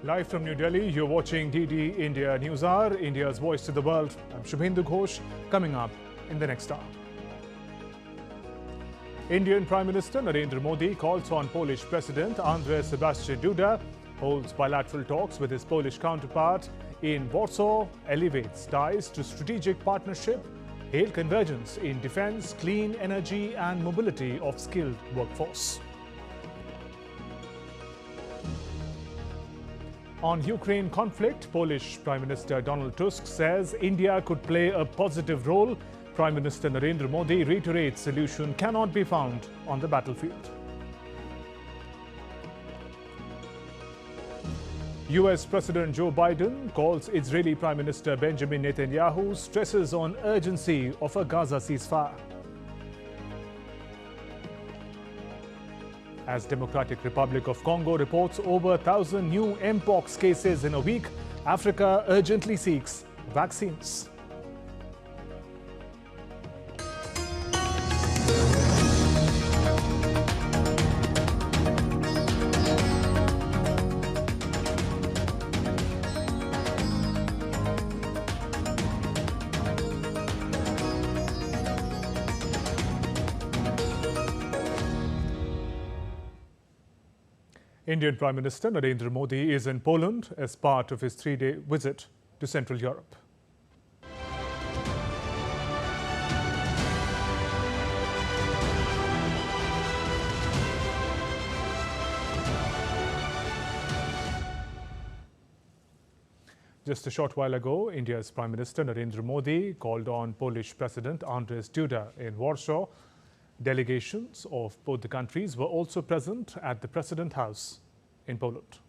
Live from New Delhi, you're watching DD India News Hour, India's voice to the world. I'm Shubhendu Ghosh, coming up in the next hour. Indian Prime Minister Narendra Modi calls on Polish President Andrzej Sebastian Duda, holds bilateral talks with his Polish counterpart in Warsaw, elevates ties to strategic partnership, hail convergence in defense, clean energy and mobility of skilled workforce. On Ukraine conflict, Polish Prime Minister Donald Tusk says India could play a positive role. Prime Minister Narendra Modi reiterates solution cannot be found on the battlefield. US President Joe Biden calls Israeli Prime Minister Benjamin Netanyahu, stresses on urgency of a Gaza ceasefire. As Democratic Republic of Congo reports over 1,000 new Mpox cases in a week, Africa urgently seeks vaccines. Indian Prime Minister Narendra Modi is in Poland as part of his three-day visit to Central Europe. Just a short while ago, India's Prime Minister Narendra Modi called on Polish President Andrzej Duda in Warsaw. Delegations of both the countries were also present at the President House in Poland.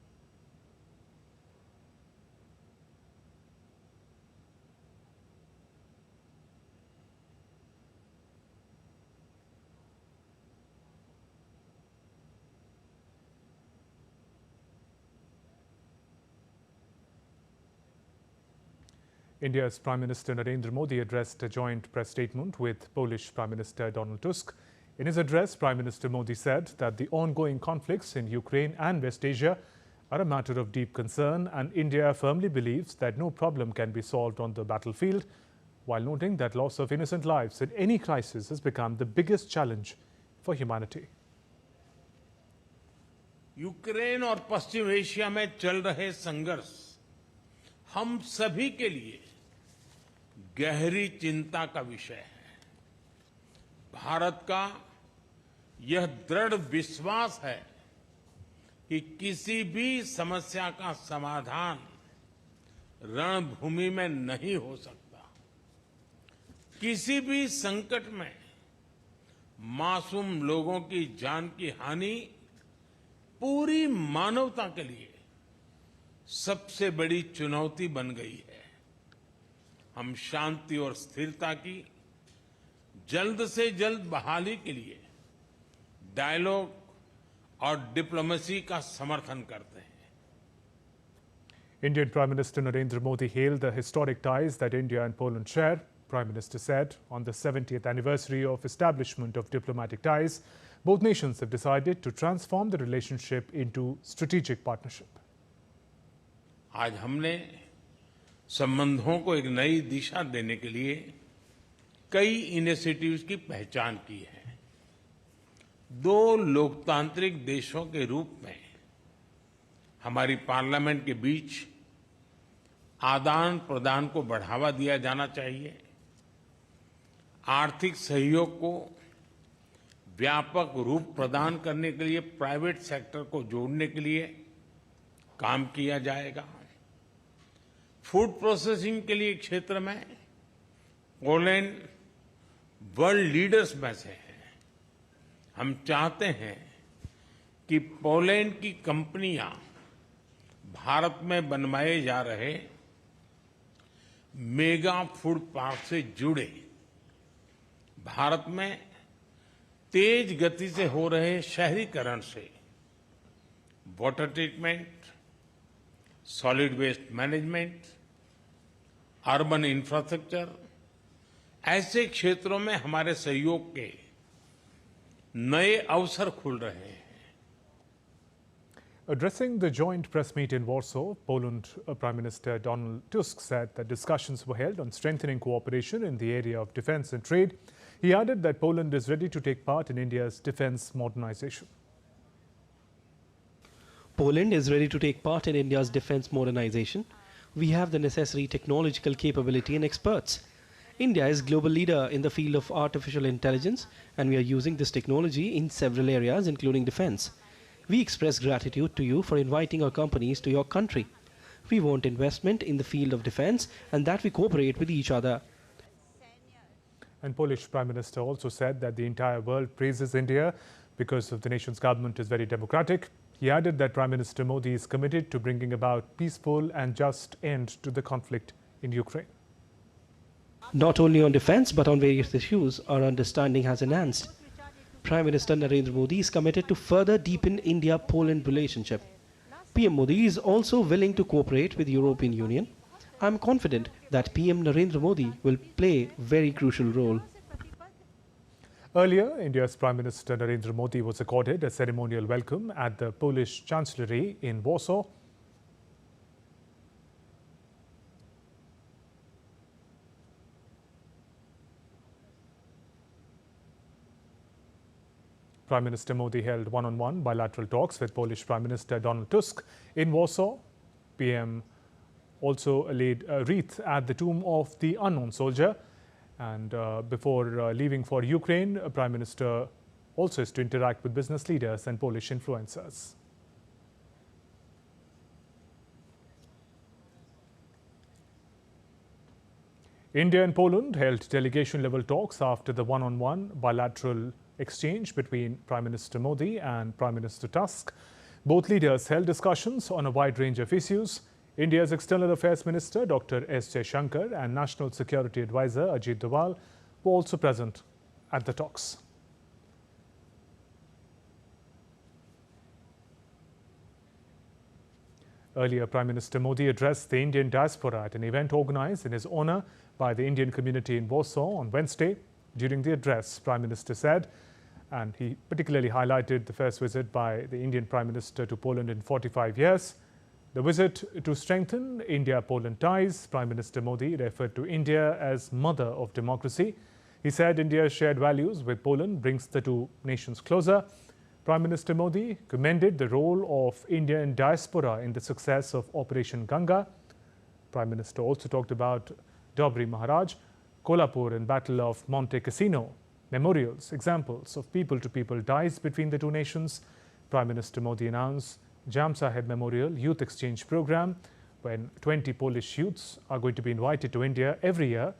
India's Prime Minister Narendra Modi addressed a joint press statement with Polish Prime Minister Donald Tusk. In his address, Prime Minister Modi said that the ongoing conflicts in Ukraine and West Asia are a matter of deep concern, and India firmly believes that no problem can be solved on the battlefield, while noting that loss of innocent lives in any crisis has become the biggest challenge for humanity. Ukraine और पश्चिम Asia में चल रहे संघर्ष हम सभी के लिए गहरी चिंता का विषय है। भारत का यह दृढ़ विश्वास है कि किसी भी समस्या का समाधान रणभूमि में नहीं हो सकता। किसी भी संकट में मासूम लोगों की जान की हानि पूरी मानवता के लिए सबसे बड़ी चुनौती बन गई है। हम शांति और स्थिरता की जल्द से जल्द बहाली के लिए डायलॉग और डिप्लोमेसी का समर्थन करते हैं। Indian Prime Minister Narendra Modi hailed the historic ties that India and Poland share. Prime Minister said on the 70th anniversary of establishment of diplomatic ties, both nations have decided to transform the relationship into strategic partnership. आज हमने संबंधों को एक नई दिशा देने के लिए कई इनिशिएटिव्स की पहचान की है। दो लोकतांत्रिक देशों के रूप में हमारी पार्लियामेंट के बीच आदान प्रदान को बढ़ावा दिया जाना चाहिए। आर्थिक सहयोग को व्यापक रूप प्रदान करने के लिए प्राइवेट सेक्टर को जोड़ने के लिए काम किया जाएगा। फूड प्रोसेसिंग के लिए क्षेत्र में पोलैंड वर्ल्ड लीडर्स में से है। हम चाहते हैं कि पोलैंड की कंपनियां भारत में बनवाए जा रहे मेगा फूड पार्क से जुड़े। भारत में तेज गति से हो रहे शहरीकरण से water treatment, solid waste management, urban infrastructure, ऐसे क्षेत्रों में हमारे सहयोग के नए अवसर खुल रहे हैं। Addressing the joint press meet in Warsaw, Poland Prime Minister Donald Tusk said that discussions were held on strengthening cooperation in the area of defence and trade. He added that Poland is ready to take part in India's defence modernization. Poland is ready to take part in India's defence modernization. We have the necessary technological capability and experts. India is global leader in the field of artificial intelligence, and we are using this technology in several areas, including defence. We express gratitude to you for inviting our companies to your country. We want investment in the field of defence and that we cooperate with each other. And Polish Prime Minister also said that the entire world praises India because of the nation's government is very democratic. He added that Prime Minister Modi is committed to bringing about peaceful and just end to the conflict in Ukraine. Not only on defence but on various issues, our understanding has enhanced. Prime Minister Narendra Modi is committed to further deepen India-Poland relationship. PM Modi is also willing to cooperate with the European Union. I am confident that PM Narendra Modi will play a very crucial role. Earlier, India's Prime Minister Narendra Modi was accorded a ceremonial welcome at the Polish Chancellery in Warsaw. Prime Minister Modi held one-on-one bilateral talks with Polish Prime Minister Donald Tusk in Warsaw. PM also laid a wreath at the tomb of the unknown soldier. And before leaving for Ukraine, Prime Minister also is to interact with business leaders and Polish influencers. India and Poland held delegation-level talks after the one-on-one bilateral exchange between Prime Minister Modi and Prime Minister Tusk. Both leaders held discussions on a wide range of issues. India's External Affairs Minister Dr. S. Jaishankar and National Security Advisor Ajit Doval were also present at the talks. Earlier, Prime Minister Modi addressed the Indian diaspora at an event organized in his honor by the Indian community in Warsaw on Wednesday. During the address, Prime Minister said, and he particularly highlighted the first visit by the Indian Prime Minister to Poland in 45 years. The visit to strengthen India-Poland ties. Prime Minister Modi referred to India as mother of democracy. He said India's shared values with Poland brings the two nations closer. Prime Minister Modi commended the role of India in diaspora in the success of Operation Ganga. Prime Minister also talked about Dobry Maharaj, Kolhapur and Battle of Monte Cassino, memorials, examples of people-to-people ties between the two nations. Prime Minister Modi announced Jam Saheb Memorial Youth Exchange Program, when 20 Polish youths are going to be invited to India every year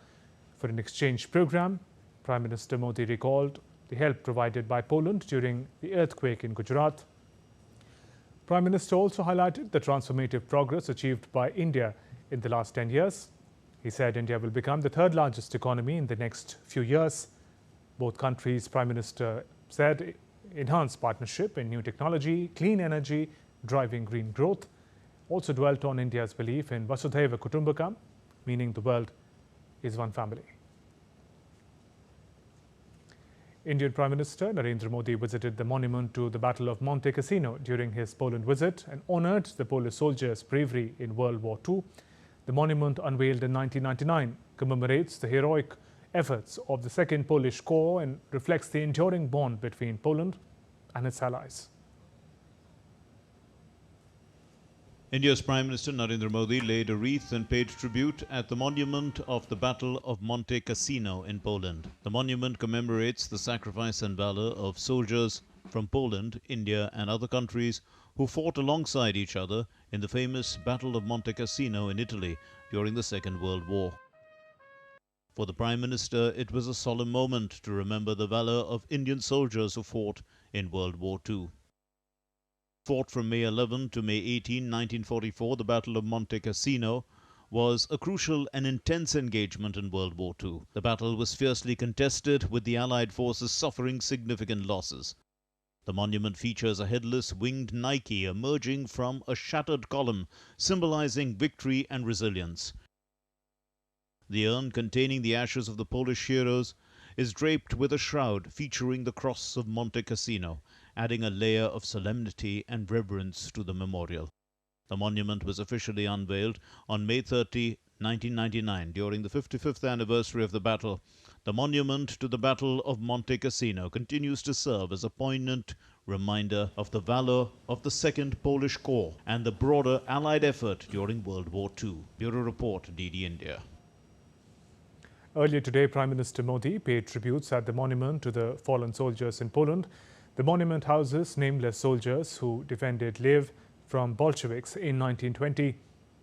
for an exchange program. Prime Minister Modi recalled the help provided by Poland during the earthquake in Gujarat. Prime Minister also highlighted the transformative progress achieved by India in the last 10 years. He said India will become the third largest economy in the next few years. Both countries, Prime Minister said, enhance partnership in new technology, clean energy, driving green growth. Also dwelt on India's belief in Vasudhaiva Kutumbakam, meaning the world is one family. Indian Prime Minister Narendra Modi visited the monument to the Battle of Monte Cassino during his Poland visit and honored the Polish soldiers' bravery in World War II. The monument, unveiled in 1999, commemorates the heroic efforts of the Second Polish Corps and reflects the enduring bond between Poland and its allies. India's Prime Minister Narendra Modi laid a wreath and paid tribute at the monument of the Battle of Monte Cassino in Poland. The monument commemorates the sacrifice and valor of soldiers from Poland, India and other countries who fought alongside each other in the famous Battle of Monte Cassino in Italy during the Second World War. For the Prime Minister, it was a solemn moment to remember the valor of Indian soldiers who fought in World War II. Fought from May 11 to May 18, 1944, the Battle of Monte Cassino was a crucial and intense engagement in World War II. The battle was fiercely contested, with the Allied forces suffering significant losses. The monument features a headless winged Nike emerging from a shattered column, symbolizing victory and resilience. The urn containing the ashes of the Polish heroes is draped with a shroud featuring the cross of Monte Cassino adding a layer of solemnity and reverence to the memorial. The monument was officially unveiled on May 30, 1999, during the 55th anniversary of the battle. The monument to the Battle of Monte Cassino continues to serve as a poignant reminder of the valor of the Second Polish Corps and the broader Allied effort during World War II. Bureau Report, DD India. Earlier today, Prime Minister Modi paid tributes at the monument to the fallen soldiers in Poland. The monument houses nameless soldiers who defended Lviv from Bolsheviks in 1920.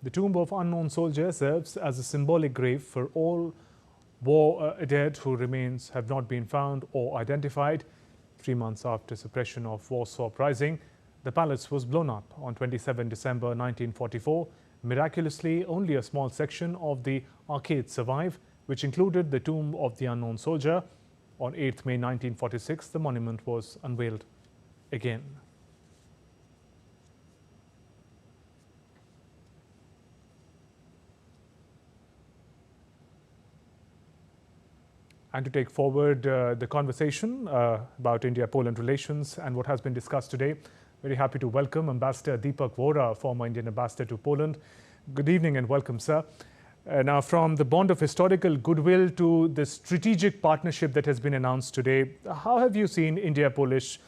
The tomb of unknown soldiers serves as a symbolic grave for all war dead whose remains have not been found or identified. 3 months after suppression of Warsaw Uprising, the palace was blown up on 27 December 1944. Miraculously, only a small section of the arcades survive, which included the tomb of the unknown soldier. On 8th May 1946, the monument was unveiled again. And to take forward the conversation about India-Poland relations and what has been discussed today, very happy to welcome Ambassador Deepak Vohra, former Indian ambassador to Poland. Good evening and welcome, sir. Now, from the bond of historical goodwill to the strategic partnership that has been announced today, how have you seen India-Polish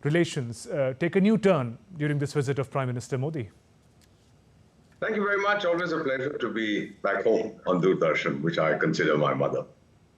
relations take a new turn during this visit of Prime Minister Modi? Thank you very much. Always a pleasure to be back home on Doordarshan, which I consider my mother.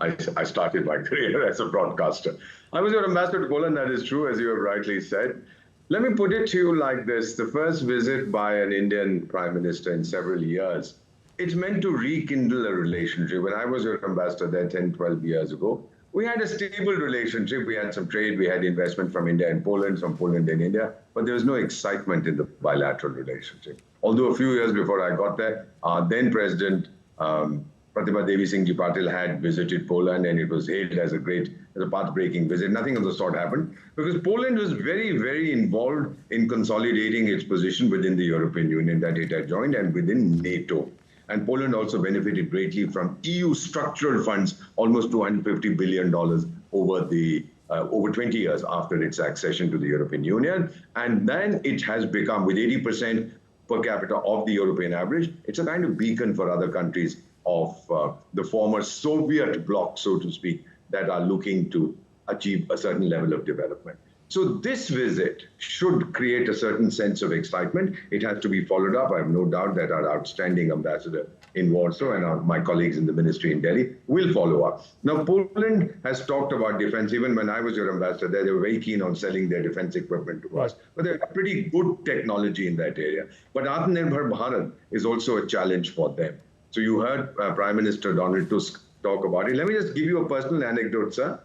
I started my career as a broadcaster. I was your ambassador to Poland, that is true, as you have rightly said. Let me put it to you like this. The first visit by an Indian prime minister in several years, it's meant to rekindle a relationship. When I was your ambassador there 10, 12 years ago, we had a stable relationship. We had some trade, we had investment from India and Poland, from Poland and India, but there was no excitement in the bilateral relationship. Although a few years before I got there, then President Pratibha Devi Singh Ji Patil had visited Poland, and it was hailed as a path-breaking visit. Nothing of the sort happened because Poland was very, very involved in consolidating its position within the European Union that it had joined and within NATO. And Poland also benefited greatly from EU structural funds, almost $250 billion over 20 years after its accession to the European Union. And then it has become, with 80% per capita of the European average, it's a kind of beacon for other countries of the former Soviet bloc, so to speak, that are looking to achieve a certain level of development. So this visit should create a certain sense of excitement. It has to be followed up. I have no doubt that our outstanding ambassador in Warsaw and my colleagues in the ministry in Delhi will follow up. Now, Poland has talked about defense. Even when I was your ambassador there, they were very keen on selling their defense equipment to us. But they have pretty good technology in that area. But Atmanirbhar Bharat is also a challenge for them. So you heard Prime Minister Donald Tusk talk about it. Let me just give you a personal anecdote, sir.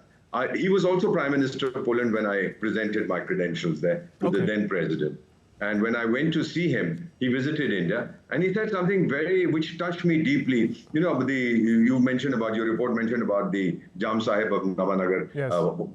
He was also Prime Minister of Poland when I presented my credentials there to the then president. And when I went to see him, he visited India, and he said something which touched me deeply. You know, your report mentioned about the Jam Sahib of Navanagar,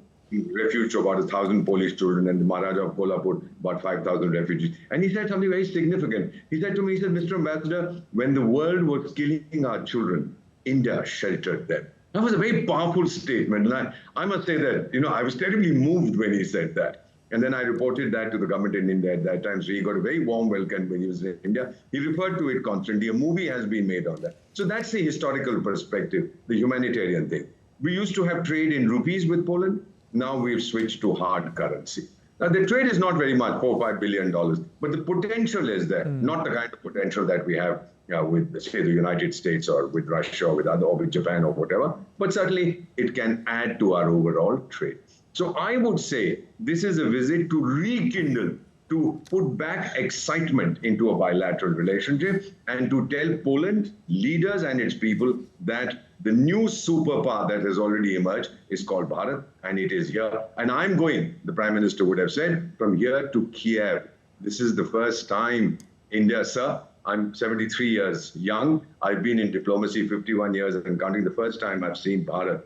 refuge to about 1,000 Polish children, and the Maharaja of Kolhapur, about 5,000 refugees. And he said something very significant. He said to me, Mr. Ambassador, when the world was killing our children, India sheltered them. That was a very powerful statement. And I must say that, I was terribly moved when he said that. And then I reported that to the government in India at that time. So he got a very warm welcome when he was in India. He referred to it constantly. A movie has been made on that. So that's the historical perspective, the humanitarian thing. We used to have trade in rupees with Poland. Now we've switched to hard currency. Now, the trade is not very much, $4 or $5 billion, but the potential is there, not the kind of potential that we have with, say, the United States or with Russia or with Japan or whatever, but certainly it can add to our overall trade. So I would say this is a visit to rekindle, to put back excitement into a bilateral relationship and to tell Poland leaders and its people that the new superpower that has already emerged is called Bharat, and it is here. And I'm going, the Prime Minister would have said, from here to Kiev. This is the first time India, sir. I'm 73 years young. I've been in diplomacy 51 years and counting. The first time I've seen Bharat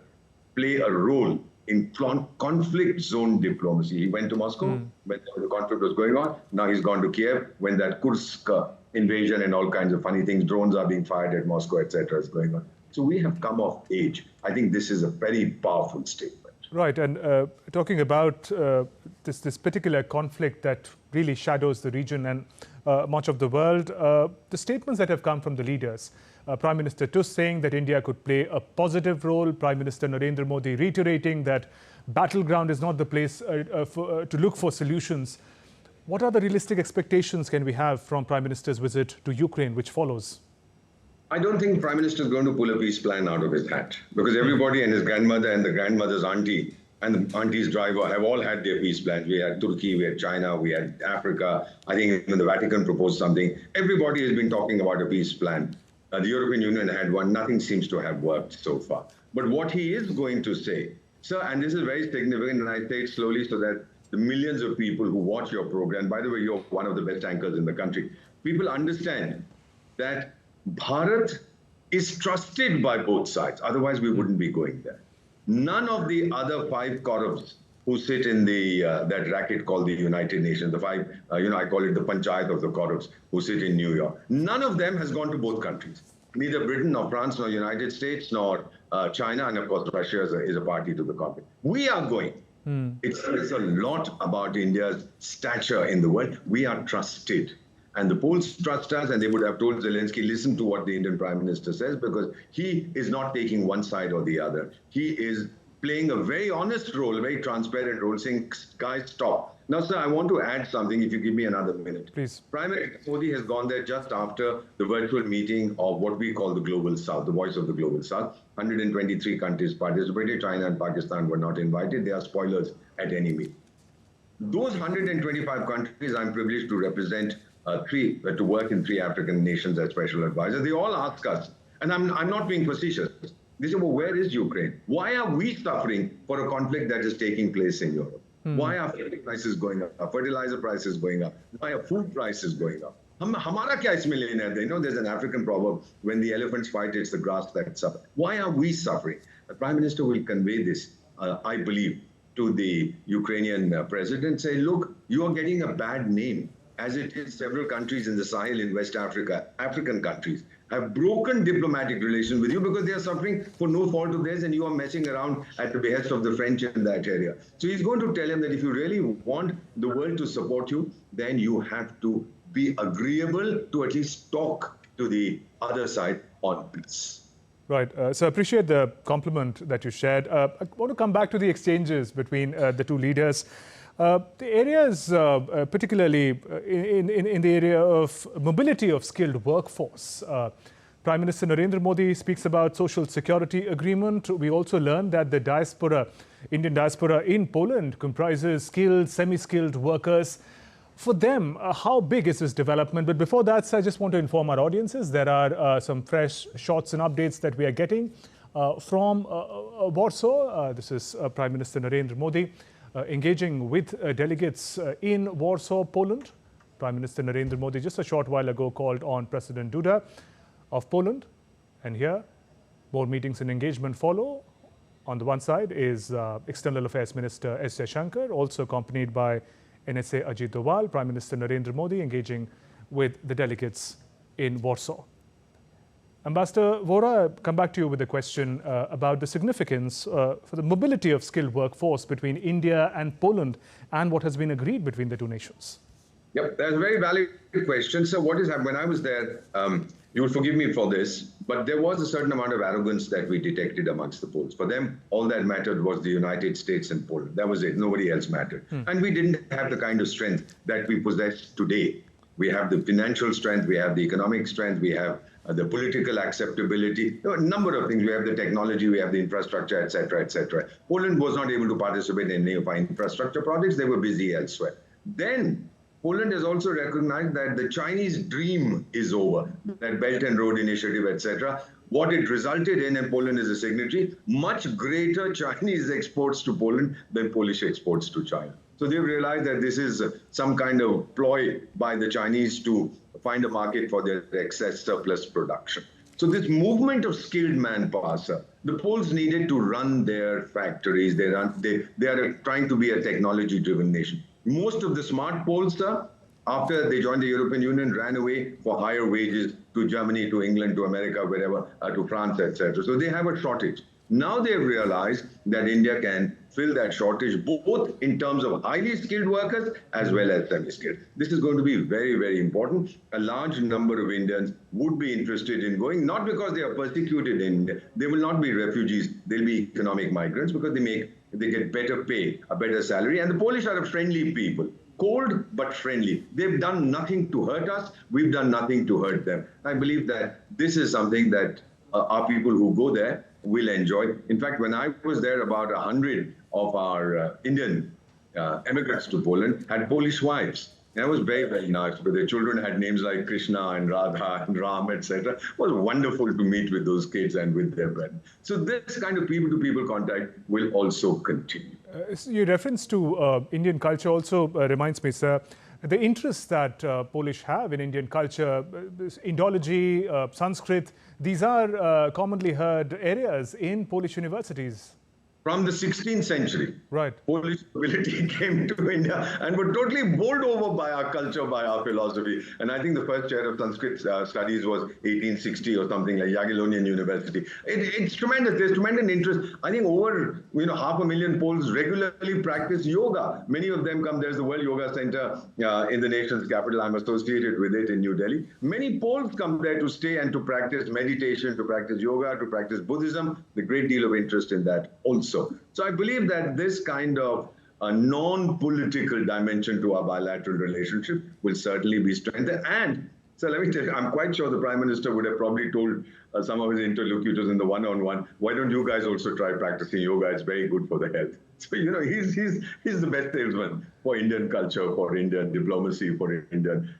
play a role in conflict zone diplomacy. He went to Moscow when the conflict was going on. Now he's gone to Kiev when that Kursk invasion and all kinds of funny things, drones are being fired at Moscow, etc. is going on. So we have come of age. I think this is a very powerful statement. Right, and talking about this particular conflict that really shadows the region and much of the world, the statements that have come from the leaders, Prime Minister Tusk saying that India could play a positive role, Prime Minister Narendra Modi reiterating that battleground is not the place to look for solutions. What are the realistic expectations can we have from Prime Minister's visit to Ukraine, which follows? I don't think Prime Minister is going to pull a peace plan out of his hat, because everybody and his grandmother and the grandmother's auntie and the auntie's driver have all had their peace plans. We had Turkey, we had China, we had Africa. I think even the Vatican proposed something. Everybody has been talking about a peace plan. The European Union had one. Nothing seems to have worked so far. But what he is going to say, sir, and this is very significant, and I say it slowly so that the millions of people who watch your program, by the way, you're one of the best anchors in the country, people understand that Bharat is trusted by both sides. Otherwise, we wouldn't be going there. None of the other 5 Kauravs who sit in the that racket called the United Nations, the 5, I call it the Panchayat of the Kauravs, who sit in New York. None of them has gone to both countries. Neither Britain nor France nor United States nor China, and of course Russia is a party to the conflict. We are going. It's a lot about India's stature in the world. We are trusted. And the Poles trust us, and they would have told Zelensky, listen to what the Indian Prime Minister says, because he is not taking one side or the other. He is playing a very honest role, a very transparent role, saying, guys, stop. Now, sir, I want to add something, if you give me another minute. Please. Prime Minister Modi has gone there just after the virtual meeting of what we call the Global South, the Voice of the Global South. 123 countries participated. China and Pakistan were not invited. They are spoilers at any meeting. Those 125 countries I'm privileged to represent to work in 3 African nations as special advisors. They all ask us, and I'm not being facetious. They say, well, where is Ukraine? Why are we suffering for a conflict that is taking place in Europe? Why are food prices going up? Fertilizer prices going up? Why are food prices going up? Hamara kya isme lena hai? You know, there's an African proverb, when the elephants fight, it's the grass that suffers. Why are we suffering? The Prime Minister will convey this, I believe, to the Ukrainian president, say, look, you are getting a bad name. As it is, several countries in the Sahel in West Africa, African countries, have broken diplomatic relations with you because they are suffering for no fault of theirs, and you are messing around at the behest of the French in that area. So he's going to tell him that if you really want the world to support you, then you have to be agreeable to at least talk to the other side on peace. Right. So I appreciate the compliment that you shared. I want to come back to the exchanges between the 2 leaders. The areas, particularly in the area of mobility of skilled workforce, Prime Minister Narendra Modi speaks about social security agreement. We also learned that the diaspora, Indian diaspora in Poland, comprises skilled, semi-skilled workers. For them, how big is this development? But before that, I just want to inform our audiences there are some fresh shots and updates that we are getting from Warsaw. This is Prime Minister Narendra Modi engaging with delegates in Warsaw, Poland. Prime Minister Narendra Modi just a short while ago called on President Duda of Poland. And here, more meetings and engagement follow. On the one side is External Affairs Minister S. Jaishankar, also accompanied by NSA Ajit Doval. Prime Minister Narendra Modi engaging with the delegates in Warsaw. Ambassador Vora, I come back to you with a question about the significance for the mobility of skilled workforce between India and Poland and what has been agreed between the 2 nations. Yep, that's a very valid question. So what is happening? When I was there, you will forgive me for this, but there was a certain amount of arrogance that we detected amongst the Poles. For them, all that mattered was the United States and Poland. That was it. Nobody else mattered. And we didn't have the kind of strength that we possess today. We have the financial strength, we have the economic strength, we have the political acceptability, a number of things. We have the technology, we have the infrastructure, etc., etc. Poland was not able to participate in any of our infrastructure projects. They were busy elsewhere. Then Poland has also recognized that the Chinese dream is over, that Belt and Road Initiative, etc. What it resulted in, and Poland is a signatory, much greater Chinese exports to Poland than Polish exports to China. So they've realized that this is some kind of ploy by the Chinese to find a market for their excess surplus production. So this movement of skilled manpower, sir, the Poles needed to run their factories. They are trying to be a technology-driven nation. Most of the smart Poles, sir, after they joined the European Union, ran away for higher wages to Germany, to England, to America, wherever, to France, etc. So they have a shortage. Now they've realized that India can fill that shortage both in terms of highly skilled workers as well as semi-skilled. This is going to be very, very important. A large number of Indians would be interested in going, not because they are persecuted in India. They will not be refugees. They'll be economic migrants because they get better pay, a better salary. And the Polish are a friendly people. Cold but friendly. They've done nothing to hurt us. We've done nothing to hurt them. I believe that this is something that our people who go there will enjoy. In fact, when I was there, about 100 of our Indian immigrants to Poland had Polish wives. And it was very, very nice because their children had names like Krishna and Radha and Ram, etc. It was wonderful to meet with those kids and with their parents. So this kind of people-to-people contact will also continue. Your reference to Indian culture also reminds me, sir, the interest that Polish have in Indian culture, Indology, Sanskrit, these are commonly heard areas in Polish universities. From the 16th century, right, Polish nobility came to India and were totally bowled over by our culture, by our philosophy. And I think the first chair of Sanskrit studies was 1860 or something, like Jagiellonian University. It's tremendous. There's tremendous interest. I think over 500,000 Poles regularly practice yoga. Many of them come. There's the World Yoga Center in the nation's capital. I'm associated with it in New Delhi. Many Poles come there to stay and to practice meditation, to practice yoga, to practice Buddhism. A great deal of interest in that also. So I believe that this kind of a non-political dimension to our bilateral relationship will certainly be strengthened. And so let me tell you, I'm quite sure the Prime Minister would have probably told some of his interlocutors in the one-on-one, why don't you guys also try practicing yoga? It's very good for the health. So, he's the best salesman for Indian culture, for Indian diplomacy, for Indian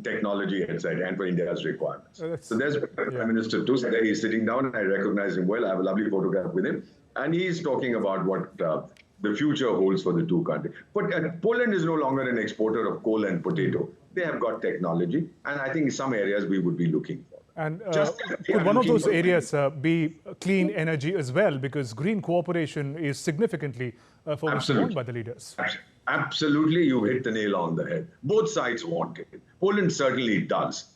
technology, etc., and for India's requirements. So there's Prime Minister Tusk there. He's sitting down, and I recognize him well. I have a lovely photograph with him. And he's talking about what the future holds for the two countries. But Poland is no longer an exporter of coal and potato. They have got technology. And I think in some areas we would be looking for. And could one of those areas be clean energy as well? Because green cooperation is significantly focused on by the leaders. Absolutely. You hit the nail on the head. Both sides want it. Poland certainly does.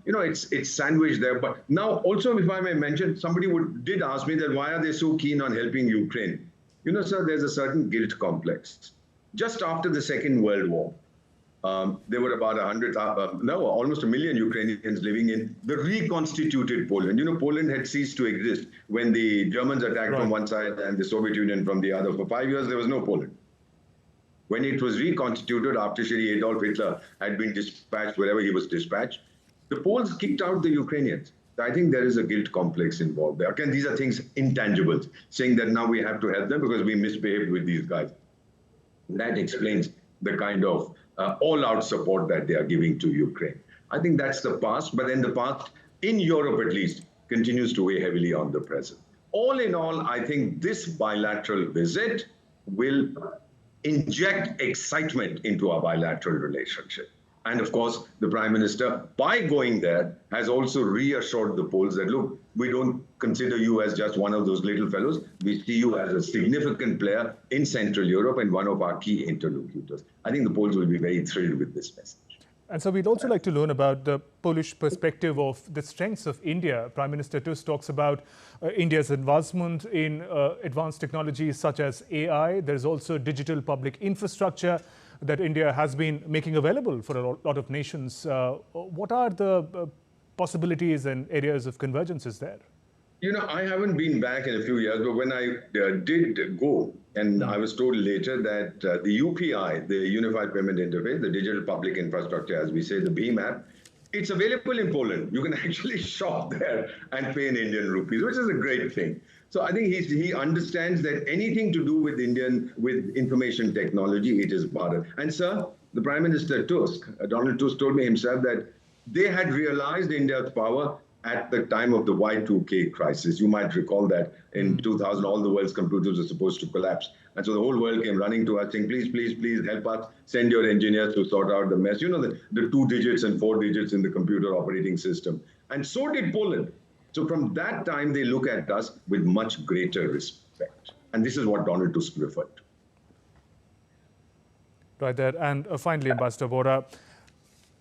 It's sandwiched there. But now also, if I may mention, somebody did ask me that why are they so keen on helping Ukraine? Sir, there's a certain guilt complex. Just after the Second World War, there were about almost 1 million Ukrainians living in the reconstituted Poland. Poland had ceased to exist when the Germans attacked from one side and the Soviet Union from the other. For 5 years, there was no Poland. When it was reconstituted after Adolf Hitler had been dispatched wherever he was dispatched, the Poles kicked out the Ukrainians. I think there is a guilt complex involved there. Again, these are things intangibles, saying that now we have to help them because we misbehaved with these guys. That explains the kind of all-out support that they are giving to Ukraine. I think that's the past, but then the past, in Europe at least, continues to weigh heavily on the present. All in all, I think this bilateral visit will inject excitement into our bilateral relationship. And of course, the Prime Minister, by going there, has also reassured the Poles that, look, we don't consider you as just one of those little fellows. We see you as a significant player in Central Europe and one of our key interlocutors. I think the Poles will be very thrilled with this message. And so we'd also like to learn about the Polish perspective of the strengths of India. Prime Minister Tusk talks about India's advancement in advanced technologies such as AI. There's also digital public infrastructure that India has been making available for a lot of nations. What are the possibilities and areas of convergences there? I haven't been back in a few years, but when I did go, and I was told later that the UPI, the Unified Payment Interface, the Digital Public Infrastructure, as we say, the BHIM app, it's available in Poland. You can actually shop there and pay in Indian rupees, which is a great thing. So I think he understands that anything to do with information technology, it is Bharat. And sir, the Prime Minister Tusk, Donald Tusk told me himself that they had realized India's power at the time of the Y2K crisis. You might recall that in 2000, all the world's computers were supposed to collapse. And so the whole world came running to us saying, please, please, please help us, send your engineers to sort out the mess. The 2 digits and 4 digits in the computer operating system. And so did Poland. So from that time, they look at us with much greater respect. And this is what Donald Tusk referred to. Right there. And finally, Ambassador Vohra,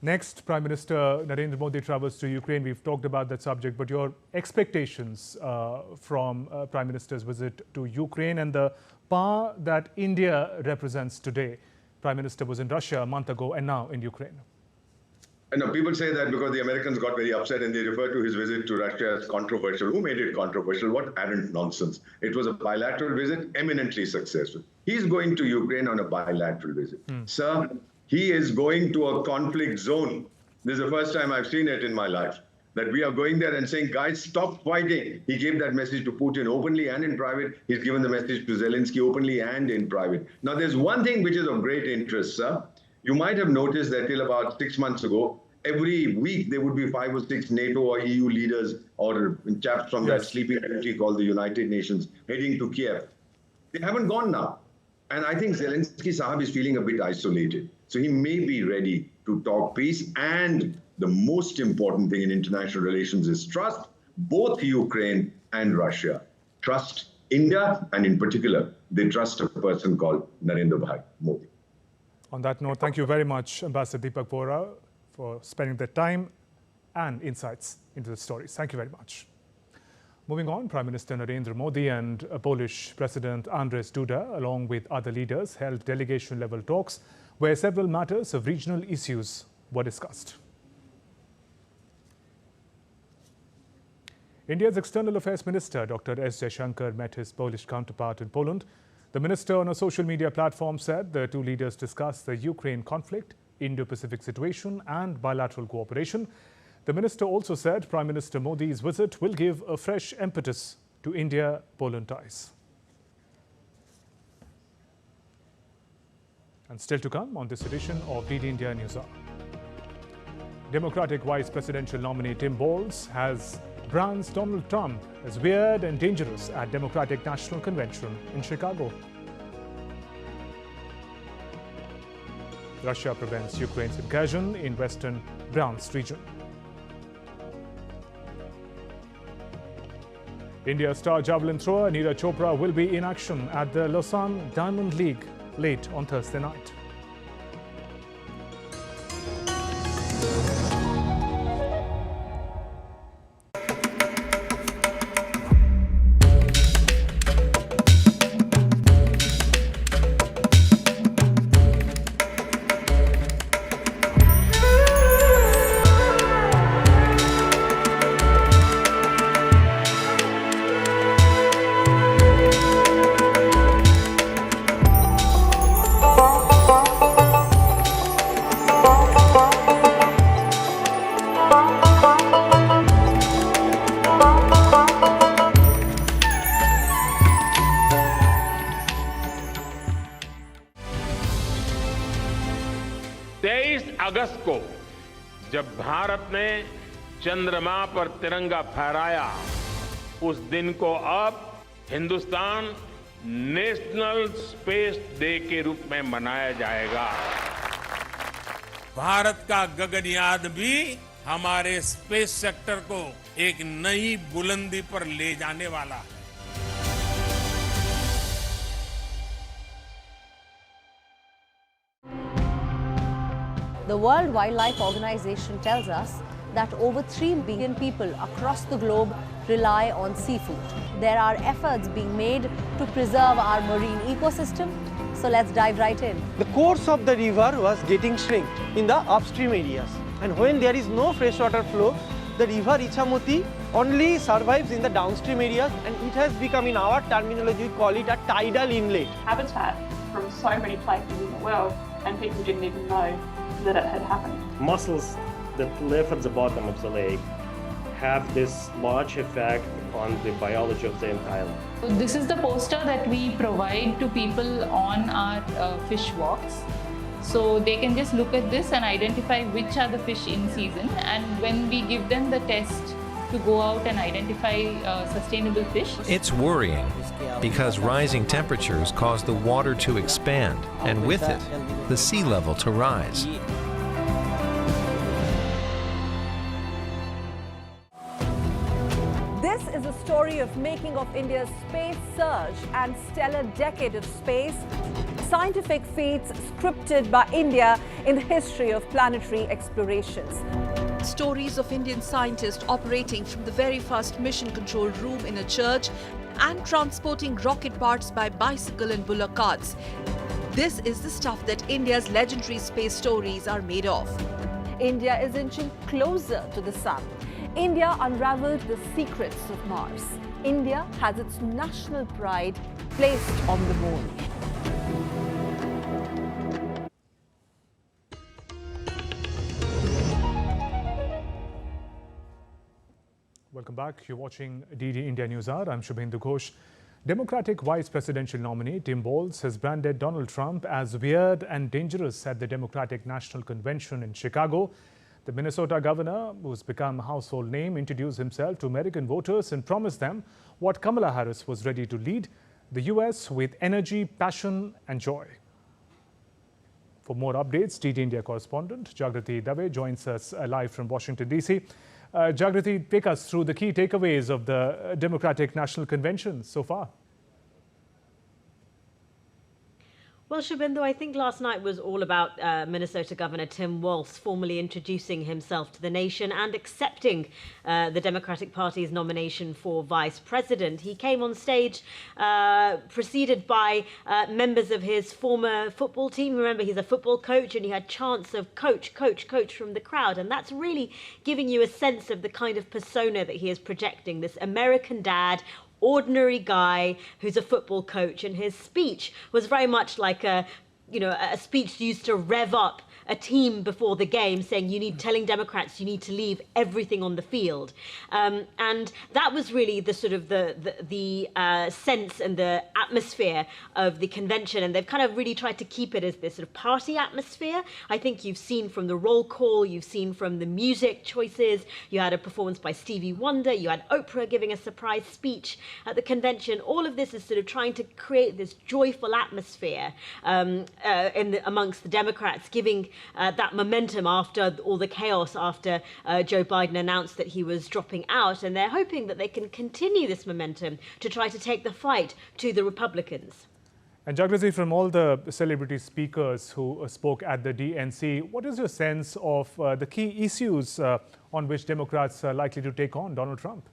Next, Prime Minister Narendra Modi travels to Ukraine. We've talked about that subject, but your expectations from Prime Minister's visit to Ukraine and the power that India represents today. Prime Minister was in Russia a month ago and now in Ukraine. I know people say that because the Americans got very upset and they refer to his visit to Russia as controversial. Who made it controversial? What arrant nonsense. It was a bilateral visit, eminently successful. He's going to Ukraine on a bilateral visit. Sir, he is going to a conflict zone. This is the first time I've seen it in my life, that we are going there and saying, guys, stop fighting. He gave that message to Putin openly and in private. He's given the message to Zelensky openly and in private. Now, there's one thing which is of great interest, sir. You might have noticed that till about 6 months ago, every week there would be 5 or 6 NATO or EU leaders or chaps from that sleeping country called the United Nations heading to Kiev. They haven't gone now. And I think Zelensky Sahab is feeling a bit isolated. So he may be ready to talk peace. And the most important thing in international relations is trust, both Ukraine and Russia. Trust India, and in particular, they trust a person called Narendra Bhai Modi. On that note, thank you very much, Ambassador Deepak Bohra, for spending the time and insights into the stories. Thank you very much. Moving on, Prime Minister Narendra Modi and Polish President Andrzej Duda, along with other leaders, held delegation-level talks where several matters of regional issues were discussed. India's External Affairs Minister, Dr. S. Jaishankar, met his Polish counterpart in Poland. The minister on a social media platform said the two leaders discussed the Ukraine conflict, Indo-Pacific situation and bilateral cooperation. The minister also said Prime Minister Modi's visit will give a fresh impetus to India-Poland ties. And still to come on this edition of DD India News Hour. Democratic Vice Presidential nominee Tim Walz has brands Donald Trump as weird and dangerous at Democratic National Convention in Chicago. Russia prevents Ukraine's incursion in western Bryansk region. India's star javelin thrower Neeraj Chopra will be in action at the Lausanne Diamond League late on Thursday night. अगस्त को जब भारत ने चंद्रमा पर तिरंगा फहराया, उस दिन को अब हिंदुस्तान नेशनल स्पेस डे के रूप में मनाया जाएगा। भारत का गगनयान भी हमारे स्पेस सेक्टर को एक नई बुलंदी पर ले जाने वाला है। The World Wildlife Organization tells us that over 3 billion people across the globe rely on seafood. There are efforts being made to preserve our marine ecosystem. So let's dive right in. The course of the river was getting shrinked in the upstream areas. And when there is no freshwater flow, the river Ichamoti only survives in the downstream areas, and it has become, in our terminology, we call it a tidal inlet. Habitat from so many places in the world, and people didn't even know that it had happened. Mussels that live at the bottom of the lake have this large effect on the biology of the entire lake. So this is the poster that we provide to people on our fish walks. So they can just look at this and identify which are the fish in season, and when we give them the test to go out and identify sustainable fish. It's worrying because rising temperatures cause the water to expand, and with it, the sea level to rise. This is a story of making of India's space surge and stellar decade of space. scientific feats scripted by India in the history of planetary explorations. Stories of Indian scientists operating from the very first mission control room in a church and transporting rocket parts by bicycle and bullock carts. This is the stuff that India's legendary space stories are made of. India is inching closer to the sun. India unraveled the secrets of Mars. India has its national pride placed on the moon. Welcome back. You're watching DD India News Hour. I'm Shubhendu Ghosh. Democratic vice presidential nominee Tim Walz has branded Donald Trump as weird and dangerous at the Democratic National Convention in Chicago. The Minnesota governor, who's become a household name, introduced himself to American voters and promised them what Kamala Harris was ready to lead the U.S. with energy, passion and joy. For more updates, DD India correspondent Jagrati Dave joins us live from Washington, D.C. Jagrati, take us through the key takeaways of the Democratic National Convention so far. Well, Shubhendu, I think last night was all about Minnesota Governor Tim Walz formally introducing himself to the nation and accepting the Democratic Party's nomination for vice president. He came on stage preceded by members of his former football team. Remember, he's a football coach, and he had chants of coach, coach, coach from the crowd. And that's really giving you a sense of the kind of persona that he is projecting, this American dad, ordinary guy who's a football coach, and his speech was very much like a speech used to rev up a team before the game, saying telling Democrats you need to leave everything on the field, and that was really the sort of the sense and the atmosphere of the convention, and they've kind of really tried to keep it as this sort of party atmosphere. I think you've seen from the roll call, you've seen from the music choices, you had a performance by Stevie Wonder, you had Oprah giving a surprise speech at the convention. All of this is sort of trying to create this joyful atmosphere amongst the Democrats, giving that momentum after all the chaos after Joe Biden announced that he was dropping out, and they're hoping that they can continue this momentum to try to take the fight to the Republicans. And Jagrati, from all the celebrity speakers who spoke at the DNC, what is your sense of the key issues on which Democrats are likely to take on Donald Trump?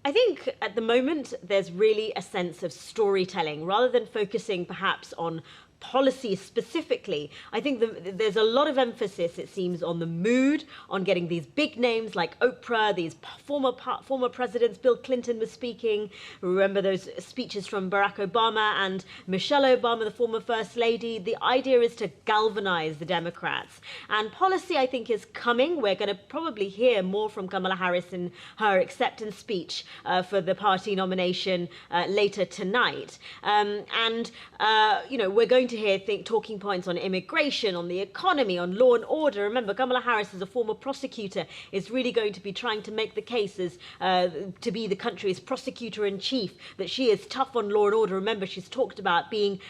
I think at the moment there's really a sense of storytelling rather than focusing perhaps on policy specifically. I think there's a lot of emphasis, it seems, on the mood, on getting these big names like Oprah, these former presidents. Bill Clinton was speaking. Remember those speeches from Barack Obama and Michelle Obama, the former First Lady. The idea is to galvanize the Democrats. And policy, I think, is coming. We're going to probably hear more from Kamala Harris in her acceptance speech for the party nomination later tonight. We're going to hear talking points on immigration, on the economy, on law and order. Remember, Kamala Harris, as a former prosecutor, is really going to be trying to make the case as to be the country's prosecutor-in-chief, that she is tough on law and order. Remember, she's talked about being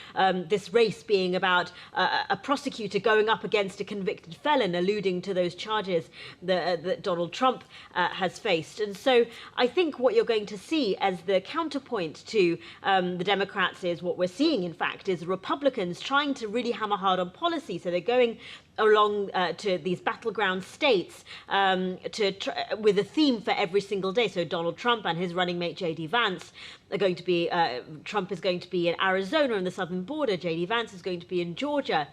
this race being about a prosecutor going up against a convicted felon, alluding to those charges that Donald Trump has faced. And so I think what you're going to see as the counterpoint to the Democrats is what we're seeing, in fact, is Republicans trying to really hammer hard on policy. So they're going along to these battleground states with a theme for every single day. So Donald Trump and his running mate J.D. Vance are going to be, Trump is going to be in Arizona on the southern border. J.D. Vance is going to be in Georgia.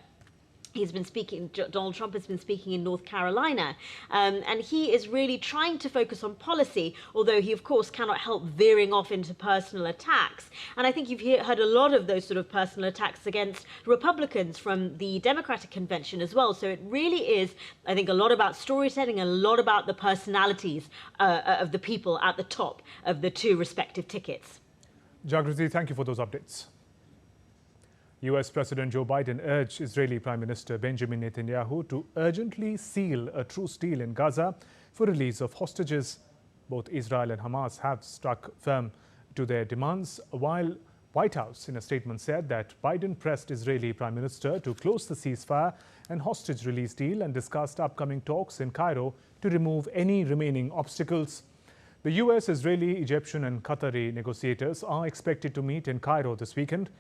Donald Trump has been speaking in North Carolina, and he is really trying to focus on policy, although he, of course, cannot help veering off into personal attacks. And I think you've heard a lot of those sort of personal attacks against Republicans from the Democratic convention as well. So it really is, I think, a lot about storytelling and a lot about the personalities of the people at the top of the two respective tickets. Jagrati, thank you for those updates. US President Joe Biden urged Israeli Prime Minister Benjamin Netanyahu to urgently seal a truce deal in Gaza for release of hostages. Both Israel and Hamas have stuck firm to their demands, while White House in a statement said that Biden pressed Israeli Prime Minister to close the ceasefire and hostage release deal and discussed upcoming talks in Cairo to remove any remaining obstacles. The US, Israeli, Egyptian and Qatari negotiators are expected to meet in Cairo this weekend.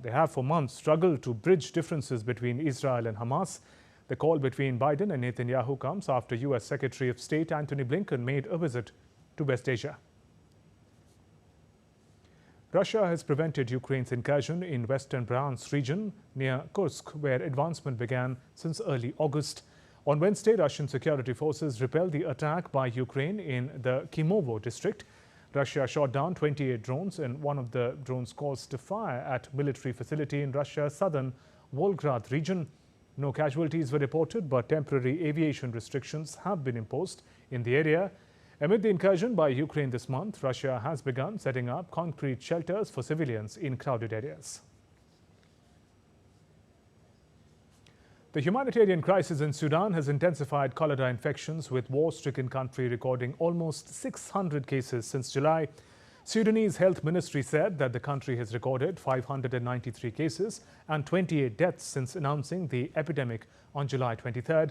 They have for months struggled to bridge differences between Israel and Hamas. The call between Biden and Netanyahu comes after US Secretary of State Antony Blinken made a visit to West Asia. Russia has prevented Ukraine's incursion in western Bryansk region near Kursk, where advancement began since early August. On Wednesday, Russian security forces repelled the attack by Ukraine in the Kimovo district. Russia shot down 28 drones, and one of the drones caused a fire at military facility in Russia's southern Volgograd region. No casualties were reported, but temporary aviation restrictions have been imposed in the area. Amid the incursion by Ukraine this month, Russia has begun setting up concrete shelters for civilians in crowded areas. The humanitarian crisis in Sudan has intensified cholera infections, with war-stricken country recording almost 600 cases since July. Sudanese Health Ministry said that the country has recorded 593 cases and 28 deaths since announcing the epidemic on July 23rd.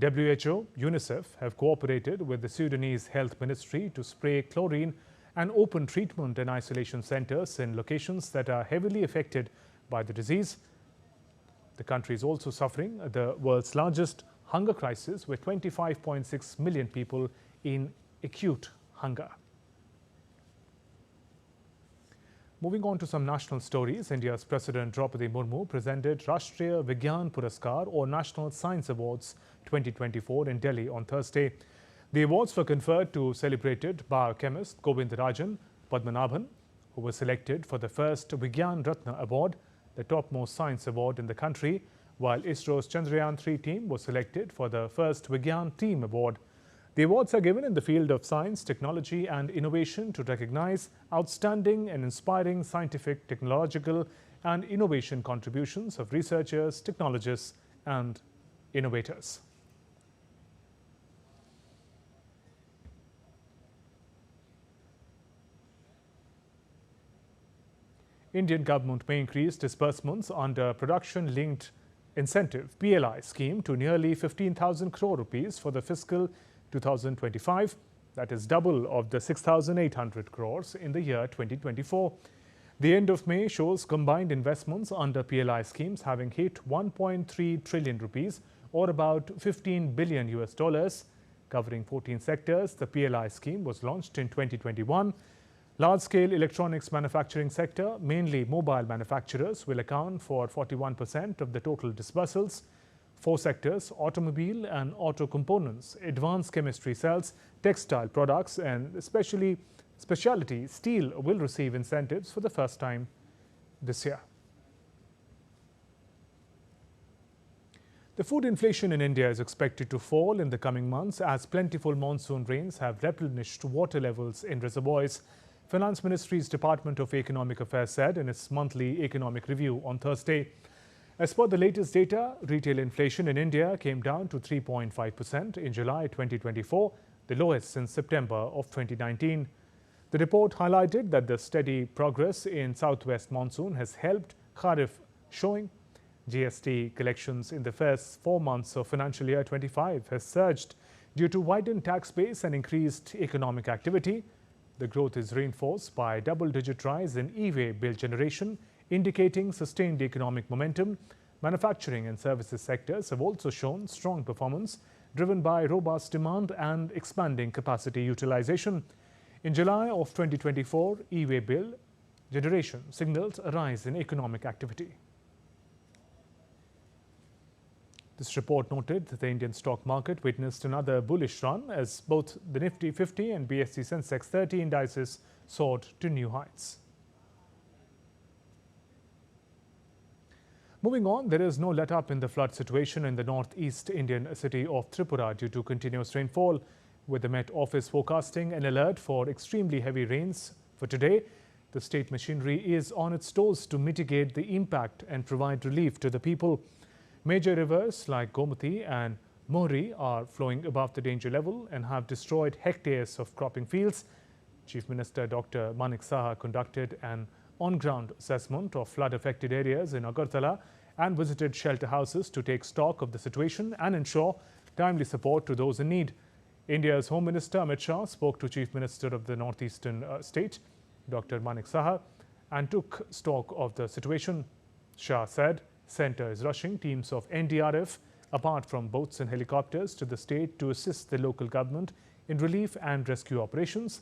WHO, UNICEF have cooperated with the Sudanese Health Ministry to spray chlorine and open treatment and isolation centers in locations that are heavily affected by the disease. The country is also suffering the world's largest hunger crisis, with 25.6 million people in acute hunger. Moving on to some national stories, India's President Draupadi Murmu presented Rashtriya Vigyan Puraskar, or National Science Awards 2024 in Delhi on Thursday. The awards were conferred to celebrated biochemist Govindarajan Padmanabhan, who was selected for the first Vigyan Ratna Award, the topmost science award in the country, while ISRO's Chandrayaan-3 team was selected for the first Vigyan Team Award. The awards are given in the field of science, technology and innovation to recognize outstanding and inspiring scientific, technological and innovation contributions of researchers, technologists and innovators. Indian government may increase disbursements under production-linked incentive (PLI) scheme to nearly 15,000 crore rupees for the fiscal 2025. That is double of the 6,800 crores in the year 2024. The end of May shows combined investments under PLI schemes having hit 1.3 trillion rupees, or about $15 billion, covering 14 sectors. The PLI scheme was launched in 2021. Large-scale electronics manufacturing sector, mainly mobile manufacturers, will account for 41% of the total disbursals. 4 sectors, automobile and auto components, advanced chemistry cells, textile products and specialty steel will receive incentives for the first time this year. The food inflation in India is expected to fall in the coming months as plentiful monsoon rains have replenished water levels in reservoirs. Finance Ministry's Department of Economic Affairs said in its monthly economic review on Thursday. As per the latest data, retail inflation in India came down to 3.5% in July 2024, the lowest since September of 2019. The report highlighted that the steady progress in southwest monsoon has helped Kharif, showing GST collections in the first 4 months of financial year 25 has surged due to widened tax base and increased economic activity. The growth is reinforced by a double-digit rise in e-way bill generation, indicating sustained economic momentum. Manufacturing and services sectors have also shown strong performance, driven by robust demand and expanding capacity utilization. In July of 2024, e-way bill generation signaled a rise in economic activity. This report noted that the Indian stock market witnessed another bullish run as both the Nifty 50 and BSE Sensex 30 indices soared to new heights. Moving on, there is no let-up in the flood situation in the northeast Indian city of Tripura due to continuous rainfall, with the Met Office forecasting an alert for extremely heavy rains for today. The state machinery is on its toes to mitigate the impact and provide relief to the people. Major rivers like Gomati and Mohri are flowing above the danger level and have destroyed hectares of cropping fields. Chief Minister Dr. Manik Saha conducted an on-ground assessment of flood-affected areas in Agartala and visited shelter houses to take stock of the situation and ensure timely support to those in need. India's Home Minister Amit Shah spoke to Chief Minister of the Northeastern state, Dr. Manik Saha, and took stock of the situation. Shah said centre is rushing teams of NDRF, apart from boats and helicopters, to the state to assist the local government in relief and rescue operations.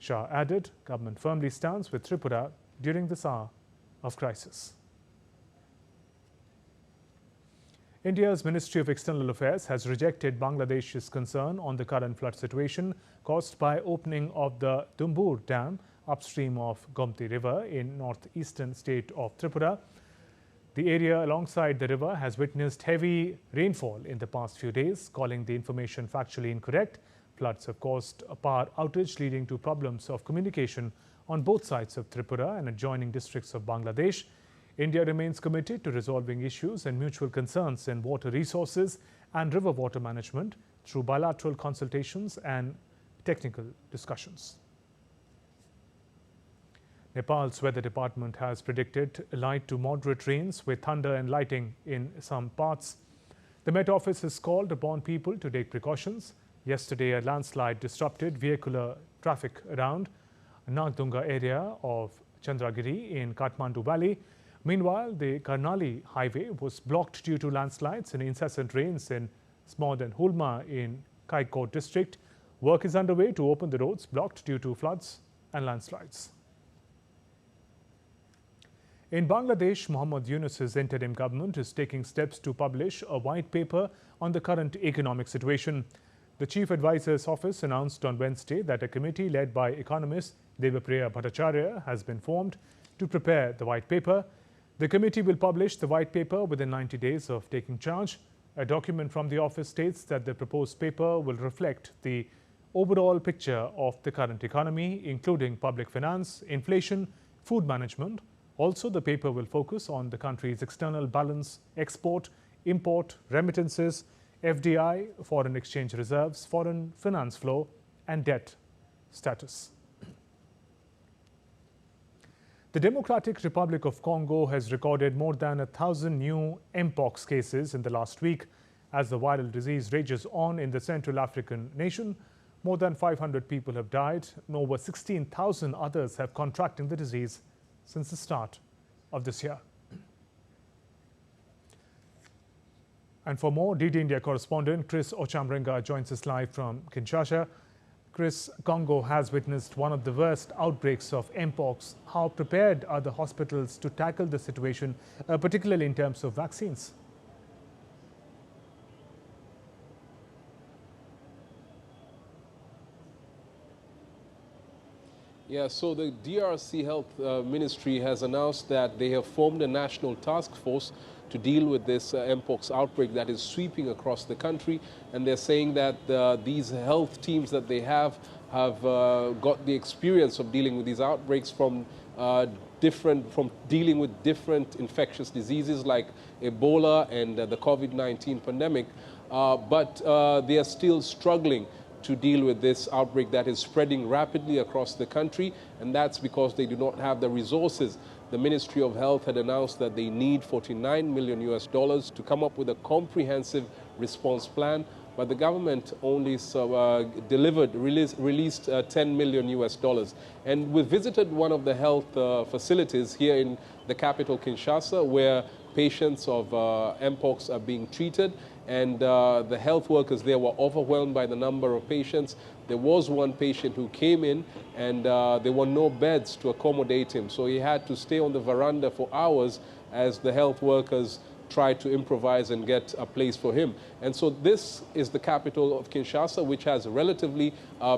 Shah added government firmly stands with Tripura during this hour of crisis. India's Ministry of External Affairs has rejected Bangladesh's concern on the current flood situation caused by opening of the Tumbur Dam upstream of Gomti River in northeastern state of Tripura. The area alongside the river has witnessed heavy rainfall in the past few days, calling the information factually incorrect. Floods have caused a power outage, leading to problems of communication on both sides of Tripura and adjoining districts of Bangladesh. India remains committed to resolving issues and mutual concerns in water resources and river water management through bilateral consultations and technical discussions. Nepal's weather department has predicted light to moderate rains with thunder and lightning in some parts. The Met Office has called upon people to take precautions. Yesterday, a landslide disrupted vehicular traffic around Nagdunga area of Chandragiri in Kathmandu Valley. Meanwhile, the Karnali highway was blocked due to landslides and incessant rains in Smod and Hulma in Kaikot district. Work is underway to open the roads blocked due to floods and landslides. In Bangladesh, Muhammad Yunus's interim government is taking steps to publish a white paper on the current economic situation. The Chief Advisor's office announced on Wednesday that a committee led by economist Devapriya Bhattacharya has been formed to prepare the white paper. The committee will publish the white paper within 90 days of taking charge. A document from the office states that the proposed paper will reflect the overall picture of the current economy, including public finance, inflation, food management. Also, the paper will focus on the country's external balance, export, import, remittances, FDI, foreign exchange reserves, foreign finance flow, and debt status. The Democratic Republic of Congo has recorded more than 1,000 new Mpox cases in the last week. As the viral disease rages on in the Central African nation, more than 500 people have died and over 16,000 others have contracted the disease since the start of this year. And for more, DD India correspondent Chris Ochamrenga joins us live from Kinshasa. Chris, Congo has witnessed one of the worst outbreaks of Mpox. How prepared are the hospitals to tackle the situation, particularly in terms of vaccines? Yeah, so the DRC Health Ministry has announced that they have formed a national task force to deal with this Mpox outbreak that is sweeping across the country. And they're saying that these health teams that they have got the experience of dealing with these outbreaks from dealing with different infectious diseases like Ebola and the COVID-19 pandemic. But they are still struggling to deal with this outbreak that is spreading rapidly across the country, and that's because they do not have the resources. The Ministry of Health had announced that they need $49 million to come up with a comprehensive response plan, but the government only released $10 million. And we visited one of the health facilities here in the capital, Kinshasa, where patients of Mpox are being treated. And the health workers there were overwhelmed by the number of patients. There was one patient who came in and there were no beds to accommodate him. So he had to stay on the veranda for hours as the health workers tried to improvise and get a place for him. And so this is the capital of Kinshasa, which has relatively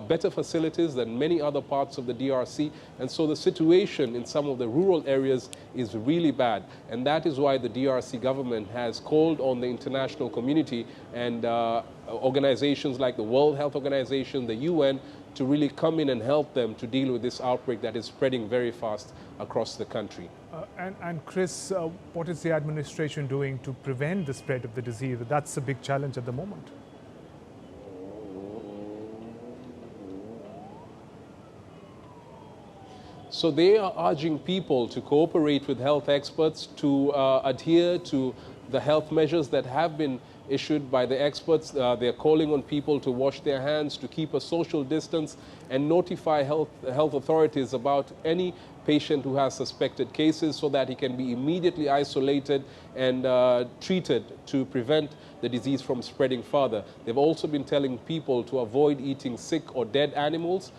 better facilities than many other parts of the DRC. And so the situation in some of the rural areas is really bad. And that is why the DRC government has called on the international community and organizations like the World Health Organization, the UN, to really come in and help them to deal with this outbreak that is spreading very fast across the country. And Chris, what is the administration doing to prevent the spread of the disease? That's a big challenge at the moment. So they are urging people to cooperate with health experts, to adhere to the health measures that have been issued by the experts. They're calling on people to wash their hands, to keep a social distance, and notify health authorities about any patient who has suspected cases so that he can be immediately isolated and treated to prevent the disease from spreading further. They've also been telling people to avoid eating sick or dead animals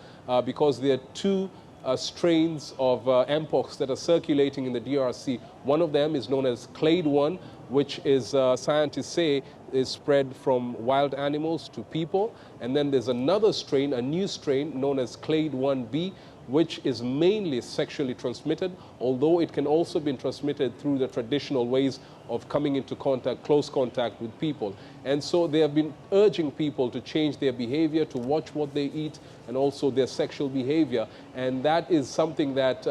because there are two strains of mpox that are circulating in the DRC. One of them is known as Clade 1, which is, scientists say, is spread from wild animals to people. And then there's another strain, a new strain known as Clade 1b, which is mainly sexually transmitted, although it can also be transmitted through the traditional ways of coming into contact, close contact with people. And so they have been urging people to change their behavior, to watch what they eat, and also their sexual behavior. And that is something that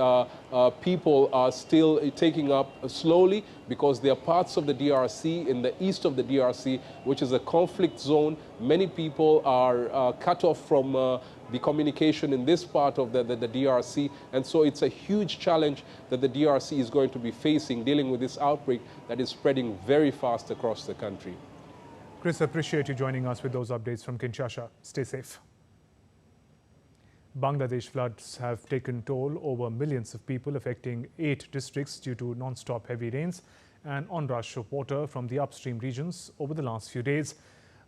people are still taking up slowly, because there are parts of the DRC, in the east of the DRC, which is a conflict zone. Many people are cut off from the communication in this part of the DRC. And so it's a huge challenge that the DRC is going to be facing, dealing with this outbreak that is spreading very fast across the country. Chris, appreciate you joining us with those updates from Kinshasa. Stay safe. Bangladesh floods have taken toll over millions of people, affecting 8 districts due to non-stop heavy rains and onrush of water from the upstream regions over the last few days.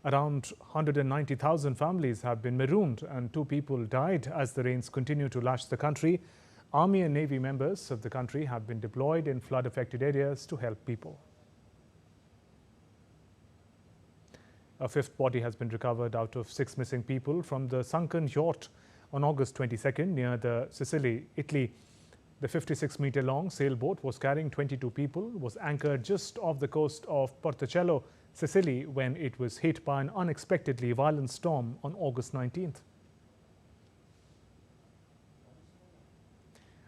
Around 190,000 families have been marooned and 2 people died as the rains continue to lash the country. Army and Navy members of the country have been deployed in flood-affected areas to help people. A 5th body has been recovered out of 6 missing people from the sunken yacht on August 22nd near the Sicily, Italy. The 56-meter-long sailboat was carrying 22 people, was anchored just off the coast of Portugal, Sicily, when it was hit by an unexpectedly violent storm on August 19th.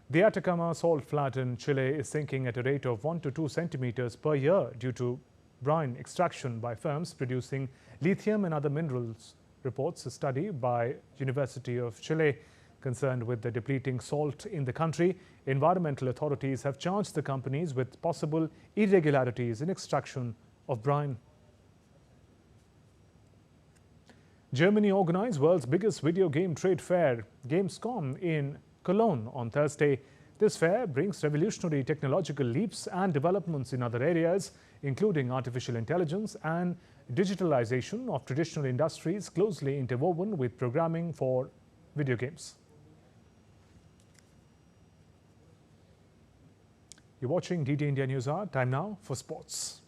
The Atakama Salt Flat in Chile is sinking at a rate of 1 to 2 centimeters per year due to brine extraction by firms producing lithium and other minerals, reports a study by University of Chile. Concerned with the depleting salt in the country, environmental authorities have charged the companies with possible irregularities in extraction of brine. Germany organized world's biggest video game trade fair, Gamescom, in Cologne on Thursday. This fair brings revolutionary technological leaps and developments in other areas, including artificial intelligence and digitalization of traditional industries closely interwoven with programming for video games. You're watching DD India News Hour. Time now for sports.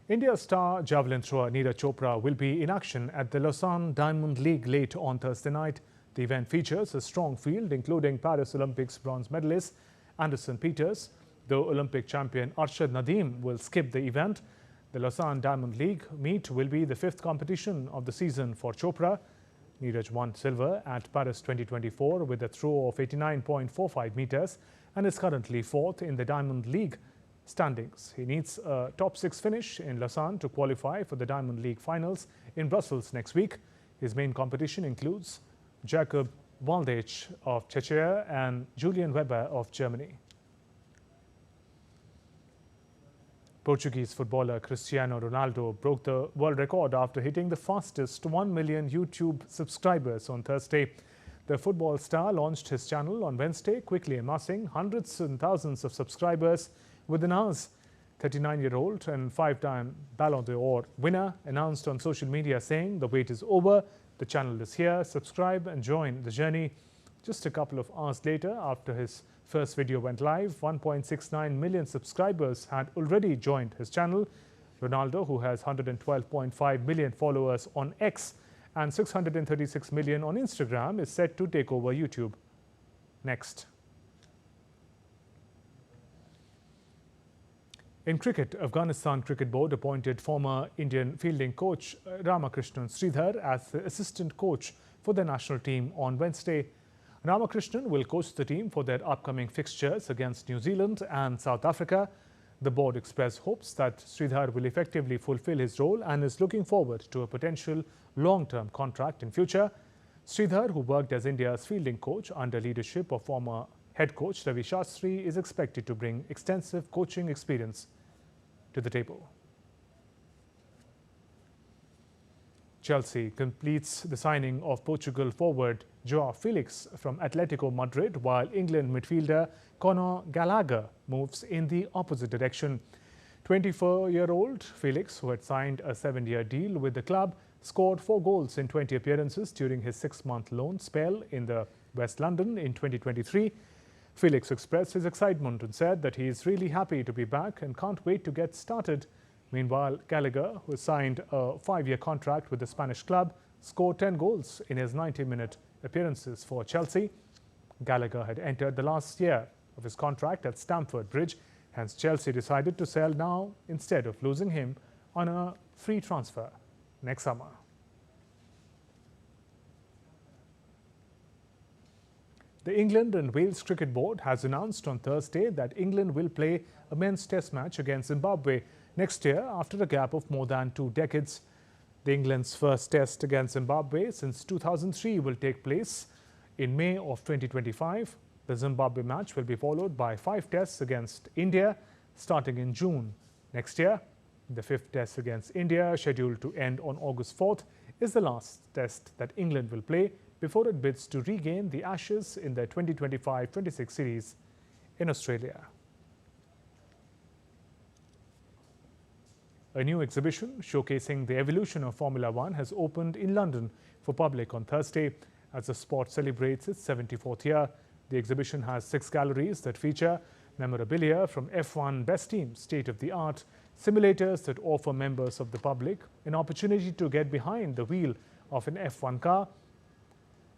India's star javelin thrower Neeraj Chopra will be in action at the Lausanne Diamond League late on Thursday night. The event features a strong field, including Paris Olympics bronze medalist Anderson Peters. Though Olympic champion Arshad Nadeem will skip the event, the Lausanne Diamond League meet will be the 5th competition of the season for Chopra. Neeraj won silver at Paris 2024 with a throw of 89.45 meters and is currently 4th in the Diamond League standings. He needs a top 6 finish in Lausanne to qualify for the Diamond League finals in Brussels next week. His main competition includes Jakob Waldech of Czechia and Julian Weber of Germany. Portuguese footballer Cristiano Ronaldo broke the world record after hitting the fastest 1 million YouTube subscribers on Thursday. The football star launched his channel on Wednesday, quickly amassing hundreds and thousands of subscribers within hours. 39-year-old and 5-time Ballon d'Or winner announced on social media saying, "The wait is over, the channel is here, subscribe and join the journey." Just a couple of hours later, after his first video went live, 1.69 million subscribers had already joined his channel. Ronaldo, who has 112.5 million followers on X and 636 million on Instagram, is set to take over YouTube next. In cricket, Afghanistan Cricket Board appointed former Indian fielding coach Ramakrishnan Sridhar as the assistant coach for the national team on Wednesday. Ramakrishnan will coach the team for their upcoming fixtures against New Zealand and South Africa. The board expressed hopes that Sridhar will effectively fulfill his role and is looking forward to a potential long-term contract in future. Sridhar, who worked as India's fielding coach under leadership of former head coach Ravi Shastri, is expected to bring extensive coaching experience to the table. Chelsea completes the signing of Portugal forward Joao Felix from Atletico Madrid, while England midfielder Conor Gallagher moves in the opposite direction. 24-year-old Felix, who had signed a 7-year deal with the club, scored 4 goals in 20 appearances during his 6-month loan spell in the West London in 2023. Felix expressed his excitement and said that he is really happy to be back and can't wait to get started. Meanwhile, Gallagher, who signed a 5-year contract with the Spanish club, scored 10 goals in his 90-minute appearances for Chelsea. Gallagher had entered the last year of his contract at Stamford Bridge, hence Chelsea decided to sell now instead of losing him on a free transfer next summer. The England and Wales Cricket Board has announced on Thursday that England will play a men's test match against Zimbabwe next year after a gap of more than 2 decades. The England's first test against Zimbabwe since 2003 will take place in May of 2025. The Zimbabwe match will be followed by 5 tests against India starting in June next year. The 5th test against India, scheduled to end on August 4th, is the last test that England will play before it bids to regain the Ashes in the 2025-26 series in Australia. A new exhibition showcasing the evolution of Formula One has opened in London for public on Thursday as the sport celebrates its 74th year. The exhibition has 6 galleries that feature memorabilia from F1 best teams, state-of-the-art simulators that offer members of the public an opportunity to get behind the wheel of an F1 car.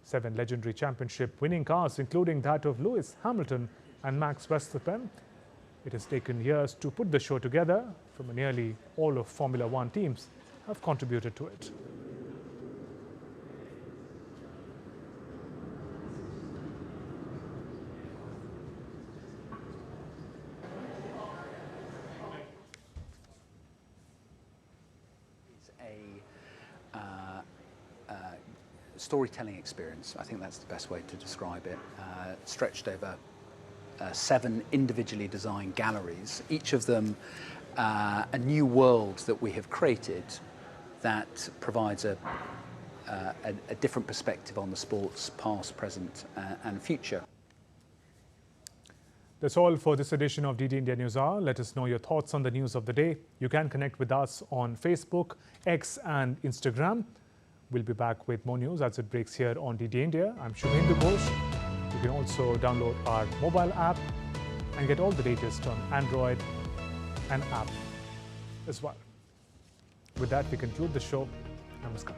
7 legendary championship-winning cars, including that of Lewis Hamilton and Max Verstappen. It has taken years to put the show together, from nearly all of Formula One teams have contributed to it. Storytelling experience, I think that's the best way to describe it, stretched over 7 individually designed galleries, each of them a new world that we have created that provides a different perspective on the sport's past, present and future. That's all for this edition of DD India News Hour. Let us know your thoughts on the news of the day. You can connect with us on Facebook, X and Instagram. We'll be back with more news as it breaks here on DD India. I'm Shubhendu Ghosh. You can also download our mobile app and get all the latest on Android and app as well. With that, we conclude the show. Namaskar.